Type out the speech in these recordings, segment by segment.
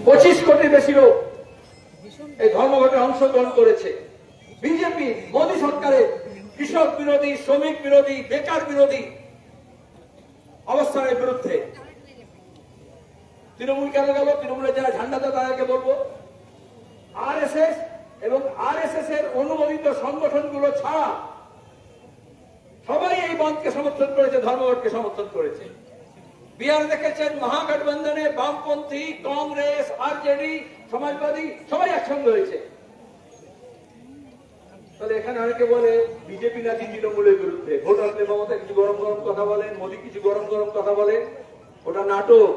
25 কোটির বেশি লোক এই ধর্মঘটে অংশগ্রহণ করেছে। বিজেপি মোদী সরকারের কৃষক বিরোধী, শ্রমিক বিরোধী, বেকার বিরোধী অবস্থানের বিরুদ্ধে। তৃণমূল কেন গেল? তৃণমূলের যারা ঝান্ডা দেয় তাদেরকে বলবো, আরএসএস এবং আরএসএস এর অনুমোদিত সংগঠনগুলো ছাড়া সবাই এই বন্ধকে সমর্থন করেছে, ধর্মঘটকে সমর্থন করেছে। বিহারে দেখেছেন মহাগঠবন্ধনে বামপন্থী, কংগ্রেস, আরজেডি, সমাজবাদী সবাই একসঙ্গে হয়েছে। তাহলে এখানে অনেকে বলে বিজেপি নাকি তৃণমূলের বিরুদ্ধে, ভোট আসলে মমতা কিছু গরম গরম কথা বলেন, মোদী কিছু গরম গরম কথা বলেন, ওটা নাটক।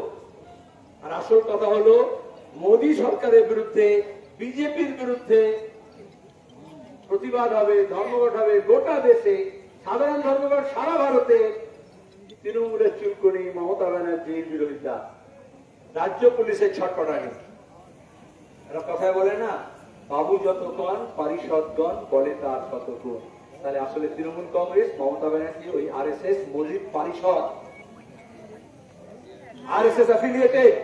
আর আসল কথা হলো মোদী সরকারের বিরুদ্ধে, বিজেপির বিরুদ্ধে প্রতিবাদ হবে, ধর্মঘট হবে গোটা দেশে, সাধারণ ধর্মঘট সারা ভারতে। তৃণমূলের চুলকুনি, মমতা ব্যানার্জির বিরোধিতা, রাজ্য পুলিশের ছটফটানি। এরা কথায় বলে না, বাবু যতক্ষণ পারিষদগণ বলে তার ততক্ষণ। তাহলে আসলে তৃণমূল কংগ্রেস, মমতা ব্যানার্জি ওই আরএসএস মোদীর পারিষদ, আরএসএস অ্যাফিলিয়েটেড।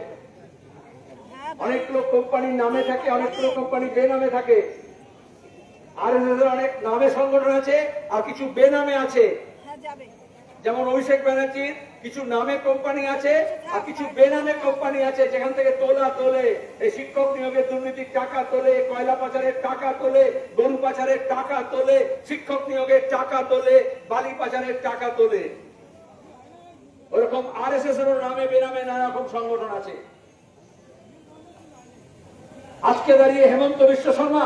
অনেক লোক কোম্পানির নামে থাকে, অনেক লোক কোম্পানি বেনামে থাকে। আরএসএস এর অনেক নামে সংগঠন আছে আর কিছু বেনামে আছে। যেমন অভিষেক ব্যানার্জির কিছু নামে কোম্পানি আছে আর কিছু বেনামে কোম্পানি আছে, যেখান থেকে তোলে, এই শিক্ষক নিয়োগের দুর্নীতির টাকা তোলে, কয়লা পাচারের টাকা তোলে, গরু পাচারের টাকা তোলে, শিক্ষক নিয়োগের টাকা তোলে, বালি পাচারের টাকা তোলে। ওরকম আরএসএস এর নামে বেনামে নানা রকম সংগঠন আছে। আজকে দাঁড়িয়ে হেমন্ত বিশ্ব শর্মা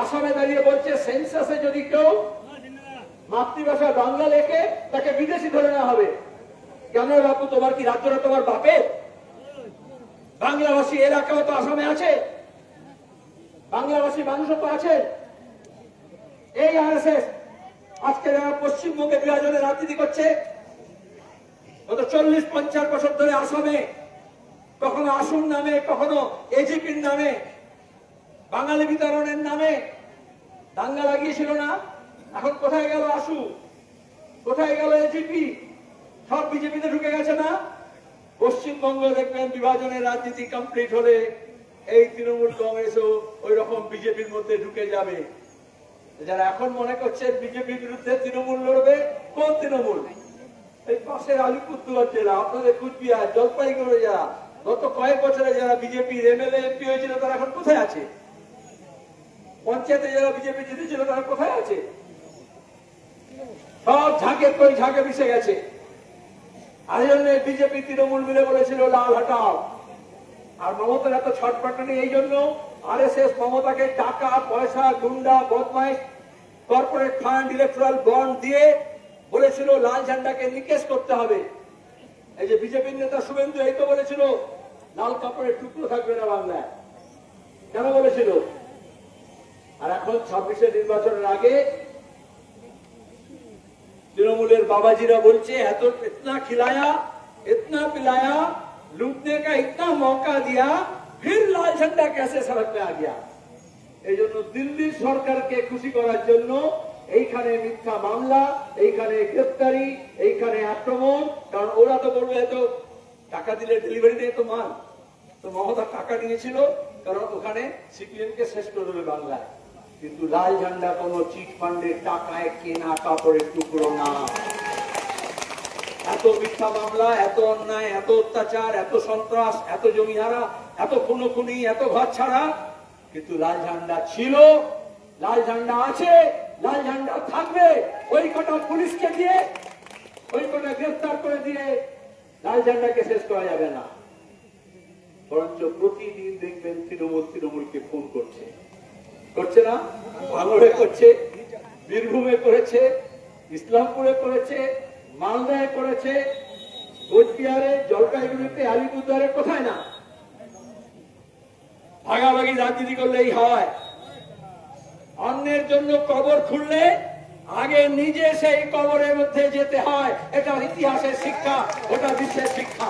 আসামে দাঁড়িয়ে বলছে সেন্সাসে যদি কেউ মাতৃভাষা বাংলা লেখে তাকে বিদেশি ধরে নেওয়া হবে। কেন বাপু, তোমার কি রাজ্যটা তোমার বাপের? বাংলাভাষী এলাকাও তো আসামে আছে, বাংলাভাষী মানুষও তো আছে। এই আরএসএস আজকে যারা পশ্চিমবঙ্গে বিভাজনের রাজনীতি করছে, গত 40-50 বছর ধরে আসামে কখনো আসুন নামে, কখনো এজিপির নামে, বাঙালি বিতরণের নামে দাঙ্গা লাগিয়েছিল না? এখন কোথায় গেল আসু, কোথায় গেল এজিপি? সব বিজেপিতে ঢুকে গেছে না? পশ্চিমবঙ্গ দেখবেন বিভাজনের রাজনীতি কমপ্লিট হলে এই তৃণমূল কংগ্রেসও ওই রকম বিজেপির মধ্যে ঢুকে যাবে। যারা এখন মনে করছেন বিজেপির বিরুদ্ধে তৃণমূল লড়বে, কোন তৃণমূল? এই পাশের আলিপুরদুয়ার জেলা, আপনাদের কুচবিহার, জলপাইগুড়ি, যারা গত কয়েক বছরে যারা বিজেপির এমএলএ এমপি হয়েছিল তারা এখন কোথায় আছে? পঞ্চায়েতে যারা বিজেপি জিতেছিল তারা কোথায় আছে? সব ঝাঁকের কই ঝাঁকে মিশে গেছে। আর এই জন্য বিজেপি তৃণমূল মিলে বলেছিল লাল হটাও। আর মমতার এত ছটফটানি এই জন্য, আরএসএস মমতাকে টাকা পয়সা, গুন্ডা, বদমাইশ, কর্পোরেট ফান্ড, ইলেকট্রাল বন্ড দিয়ে বলেছিল লাল ঝান্ডাকে নিকেশ করতে হবে। এই যে বিজেপির নেতা শুভেন্দু এই তো বলেছিল লাল কাপড়ের টুকরো থাকবে না বাংলায়। কেন বলেছিল? আর এখন 26-এর নির্বাচনের আগে तृणमूलेर बाबाजीरा बोलছে এত इतना खिलाया इतना पिलाया लूटने का इतना मौका दिया फिर लाल झंडा कैसे सड़क पे आ गया। এই জন্য দিল্লি সরকারকে খুশি করার জন্য এইখানে মিথ্যা মামলা, এইখানে গ্রেফতারি, এইখানে আক্রমণ। কারণ ওরা তো বলবে এতো টাকা দিলে ডেলিভারি দেয় তো মাল, তো মমতা টাকা নিয়েছিল কারণ ওখানে সিপিএম কে শেষ করে দেবে বাংলায়। কিন্তু লাল ঝান্ডা কোন চিট ফান্ডের টাকায় কেনা কাপড়ের টুকরো না। এত মিথ্যা মামলা, এত অন্যায়, এত অত্যাচার, এত সন্ত্রাস, এত জমিহারা, এত খুনোখুনি, এত ঘর ছাড়া, কিন্তু লাল ঝান্ডা ছিল, লাল ঝান্ডা আছে, লাল ঝান্ডা থাকবে। ওই কটা পুলিশকে দিয়ে, ওই কটা গ্রেফতার করে দিয়ে লাল ঝান্ডাকে শেষ করা যাবে না। বরঞ্চ প্রতিদিন দেখবেন তৃণমূলকে ফোন করছে, করছে না? ভাঙড়ে করছে, বীরভূমে করেছে, ইসলামপুরে করেছে, মালদায় করেছে, কোচবিহারে, জলপাইগুড়িতে, আলিপুরদুয়ারে, কোথায় না? ভাগাভাগি রাজনীতি করলেই হয়। অন্যের জন্য কবর খুললে আগে নিজে সেই কবরের মধ্যে যেতে হয়। এটা ইতিহাসের শিক্ষা, গোটা বিশ্বের শিক্ষা।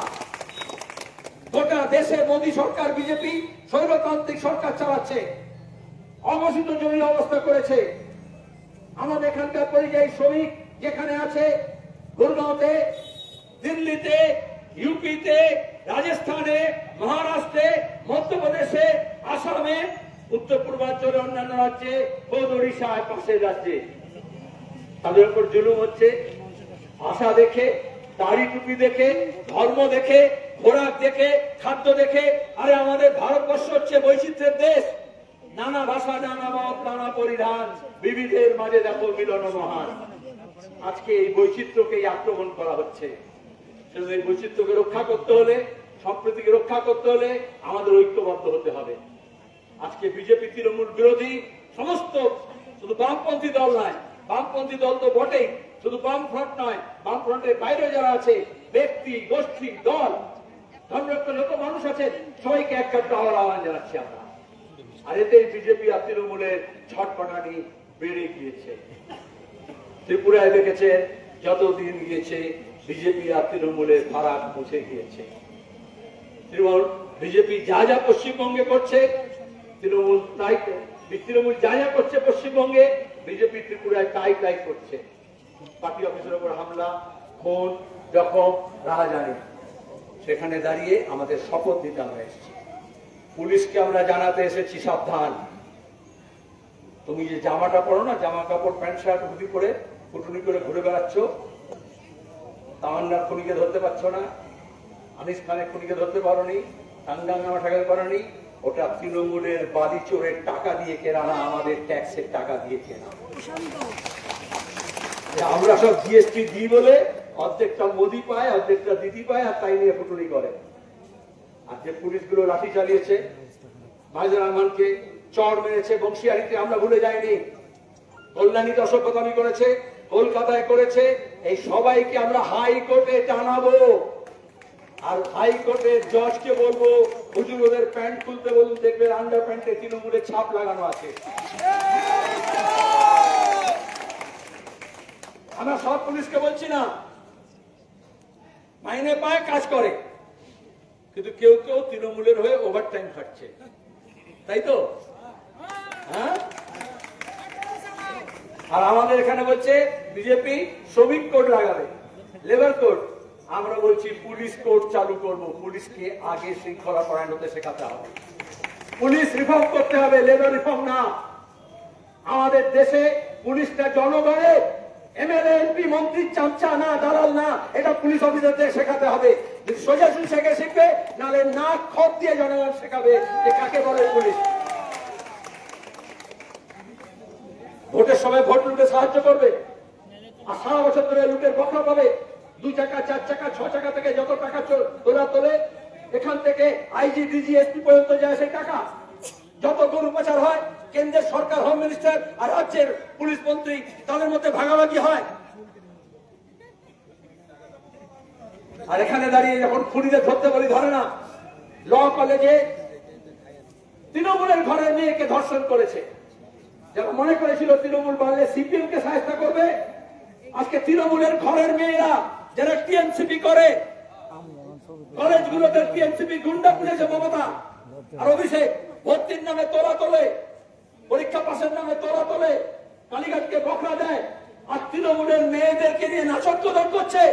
গোটা দেশে মোদী সরকার, বিজেপি স্বৈরতান্ত্রিক সরকার চালাচ্ছে, অঘোষিত জমির অবস্থা করেছে। আমাদের এখানকার পরিযায়ী শ্রমিক যেখানে আছে, গুরগাঁওতে, দিল্লিতে, ইউপিতে, রাজস্থানে, মহারাষ্ট্রে, পূর্বাঞ্চলে অন্যান্য রাজ্যে, খোদ ওড়িশায়, পাশের রাজ্যে তাদের উপর জুলুম হচ্ছে। ভাষা দেখে, দাড়ি টুপি দেখে, ধর্ম দেখে, খোরাক দেখে, খাদ্য দেখে। আরে আমাদের ভারতবর্ষ হচ্ছে বৈচিত্র্যের দেশ। নানা ভাষা, নানা মত, নানা পরিধান, বিবিধের মাঝে দেখো মিলন মহান। আজকে এই বৈচিত্র্যকে আক্রমণ করা হচ্ছে। এই বৈচিত্র্যকে রক্ষা করতে হলে, সম্প্রীতিকে রক্ষা করতে হলে আমাদের ঐক্যবদ্ধ হতে হবে। আজকে বিজেপি তৃণমূল বিরোধী সমস্ত, শুধু বামপন্থী দল নয়, বামপন্থী দল তো বটেই, শুধু বাম ফ্রন্ট নয়, বাম ফ্রন্টের বাইরে যারা আছে, ব্যক্তি, গোষ্ঠী, দল, ধর্মনিরপেক্ষ যত মানুষ আছেন, সবাইকে একত্র হওয়ার আহ্বান জানাচ্ছি আমরা। আর এতে বিজেপি আর তৃণমূলের ছটপটানি বেড়ে গিয়েছে। ত্রিপুরায় দেখেছেন যতদিন গিয়েছে বিজেপি আর তৃণমূলের ফারাক মুছে গিয়েছে। বিজেপি যা যা পশ্চিমবঙ্গে করছে, তৃণমূল যা যা করছে পশ্চিমবঙ্গে, বিজেপি ত্রিপুরায় তাই তাই করছে। পার্টি অফিসের উপর হামলা, খুন, জখম, রাহাজানি। সেখানে দাঁড়িয়ে আমাদের শপথ দিতে আমরা এসেছি। পুলিশকে আমরা জানাতে এসেছি, সাবধান, তুমি যে জামাটা পরো না, জামা কাপড় প্যান্ট শার্ট হুদি করে ফুটুনি করে ঘুরে বেড়াচ্ছ, তামান্নার খুনিকে ধরতে পারছো না, আনিস খানের খুনিকে ধরতে পারোনি, টাঙ্গাঙ্গামা ঠেকাতে পারোনি, ওটা তৃণমূলের বালি চোরের টাকা দিয়ে কেনা না, আমাদের ট্যাক্সের টাকা দিয়ে কেনা। আমরা সব জিএসটি দিই বলে অর্ধেকটা মোদি পায়, অর্ধেকটা দিদি পায়, আর তাই নিয়ে ফুটুনি করে। আর যে পুলিশগুলো লাঠি চালিয়েছে, মাইজুর রহমানকে চড় মেরেছে বংশিয়ারিতে, আমরা ভুলে যাইনি। কল্যাণীতে অসভ্যতামি করেছে, কলকাতায় করেছে। এই সবাইকে আমরা হাইকোর্টে জানাবো। আর হাইকোর্টের জজকে বলবো, হুজুর ওদের প্যান্ট খুলতে বলুন, দেখবেন আন্ডার প্যান্টে তৃণমূলের ছাপ লাগানো আছে। আমরা সব পুলিশকে বলছি না, মাইনে পায়, কাজ করে, কিন্তু কেউ কেউ তৃণমূলের হয়ে ওভারটাইম খাটছে, তাই তো? হ্যাঁ। আর আমাদের এখানে বলছে বিজেপি শ্রমিক কোড লাগাবে, লেবার কোড। আমরা বলছি পুলিশ কোড চালু করব। পুলিশকে আগে শৃঙ্খলা পরায়ণ হতে শেখাতে হবে, পুলিশ রিফর্ম করতে হবে, লেবার রিফর্ম না। আমাদের দেশে পুলিশটা জনগণের, এমএলএ এমপি মন্ত্রীর চামচা না, দালাল না। এটা পুলিশ অফিসারদের শেখাতে হবে। সোজাসুজি শিখবে, নাহলে নাক খত দিয়ে জনগণ শেখাবে যে কাকে বলে পুলিশ। ভোটের সময় ভোট লুটে সাহায্য করবে, আর সারা বছর ধরে লুটের বকরা পাবে। 2 চাকা, 4 চাকা, 6 চাকা থেকে যত টাকা তোলে, এখান থেকে আইজি, ডিজি, এসপি পর্যন্ত যায় সেই টাকা। যত গরু পাচার হয়, কেন্দ্রের সরকার, হোম মিনিস্টার আর রাজ্যের পুলিশ মন্ত্রী, তাদের মধ্যে ভাগাভাগি হয়। আর এখানে দাঁড়িয়ে যখন খুনিদের ধরতে বলি, ধরে না। ল কলেজে তৃণমূলের ঘরের মেয়েকে ধর্ষণ করেছে। যারা মনে করেছিল তৃণমূল বাড়লে সিপিএম কে সাহায্য করবে, আজকে তৃণমূলের ঘরের মেয়েরা যারা টিএমসিপি করে, কলেজগুলোতে টিএমসিপি গুন্ডা পুলিশে মমতা আর অভিষেক ভর্তির নামে তোলা তোলে, পরীক্ষা পাশের নামে তোলা তোলে, কালীঘাটকে বকরা দেয়, আর তৃণমূলের মেয়েদেরকে নিয়ে নাচক্রদন করছে।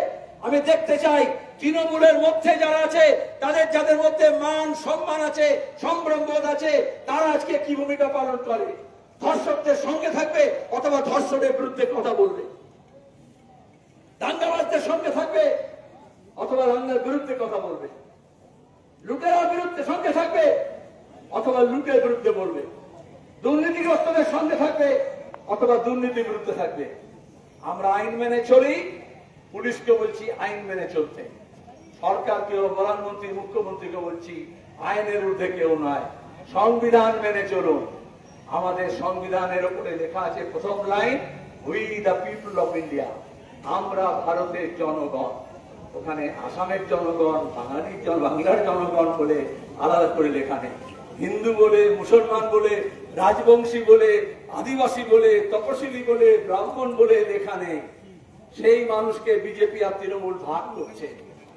আমি দেখতে চাই তৃণমূলের মধ্যে যারা আছে, তাদের যাদের মধ্যে মান সম্মান আছে, সম্ভ্রম বোধ আছে, তারা আজকে কি ভূমিকা পালন করে। ধর্ষকদের সঙ্গে থাকবে অথবা ধর্ষণের বিরুদ্ধে কথা বলবে, দাঙ্গাবাজদের সঙ্গে থাকবে অথবা দাঙ্গার বিরুদ্ধে কথা বলবে, লুটেরার বিরুদ্ধে সঙ্গে থাকবে অথবা লুটের বিরুদ্ধে বলবে, দুর্নীতিগ্রস্তদের সঙ্গে থাকবে অথবা দুর্নীতির বিরুদ্ধে থাকবে। আমরা আইন মেনে চলি, পুলিশকে বলছি আইন মেনে চলতে, সরকারকে, প্রধানমন্ত্রী, মুখ্যমন্ত্রীকে বলছি আইনের ঊর্ধ্বে কেউ নয়, সংবিধান মেনে চলুন। আমাদের সংবিধানের উপরে লেখা আছে প্রথম line, we the people of India, আমরা ভারতের জনগণ। ওখানে আসামের জনগণ, বাংলার জনগণ বলে আলাদা করে লেখা নেই। হিন্দু বলে, মুসলমান বলে, রাজবংশী বলে, আদিবাসী বলে, তপশিলি বলে, ব্রাহ্মণ বলে লেখা নেই। সেই মানুষকে বিজেপি আর তৃণমূল ভাগ করছে,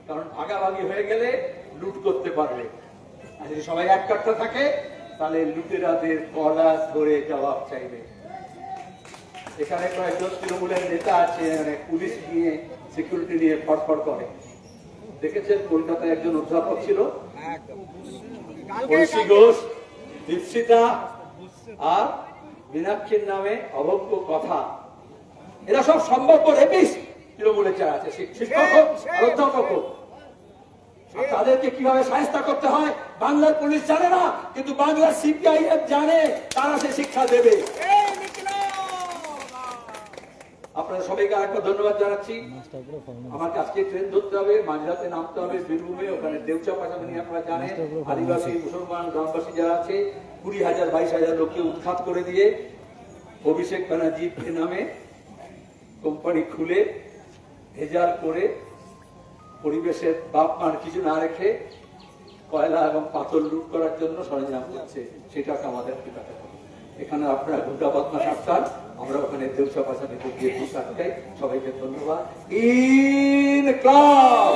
কারণ ভাগাভাগি হয়ে গেলে লুট করতে পারবে। আর যদি সবাই এক কাট্টা থাকে, তাহলে লুটেরাদের গলা ধরে জবাব চাইবে। এখানে কয়েকজন তৃণমূলের নেতা আছে, পুলিশ নিয়ে, সিকিউরিটি নিয়ে ফটফট করে। দেখেছেন কলকাতায় একজন অধ্যাপক ছিল, ঐশী ঘোষ, দীপশিতা, আর মীনাক্ষীর নামে অভব্য কথা, এরা সব সম্ভব রেপিস্ট তৃণমূলের যারা আছে, শিক্ষক হোক আর অধ্যাপক হোক। তাদেরকে কিভাবে শায়েস্তা করতে হয় বাংলার পুলিশ জানে না, কিন্তু বাংলার সিপিআইএম জানে, তারা সে শিক্ষা দেবে। আপনারা সবাইকে আরেকটা ধন্যবাদ জানাচ্ছি। আমার আজকে ট্রেন ধরতে হবে, মাঝরাতে নামতে হবে বীরভূমে, ওখানে দেউচা পাঠাবে নিয়ে আপনারা জানেন। আদিবাসী মুসলমান গ্রামবাসী যারা আছে 20,000-22,000 লোককে উৎখাত করে দিয়ে অভিষেক ব্যানার্জির নামে কোম্পানি খুলে ভেজাল করে পরিবেশের বাপ মার কিছু না রেখে কয়লা এবং পাথর লুট করার জন্য সরঞ্জাম করছে, সেটাকে আমাদের ঠিকাতে হবে। এখানে আপনারা গুন্ডা বদমাশ আটকান, আমরা ওখানে দেউচা পাশাপাশি গিয়ে আটকাই। সবাইকে ধন্যবাদ। ইনকলাব।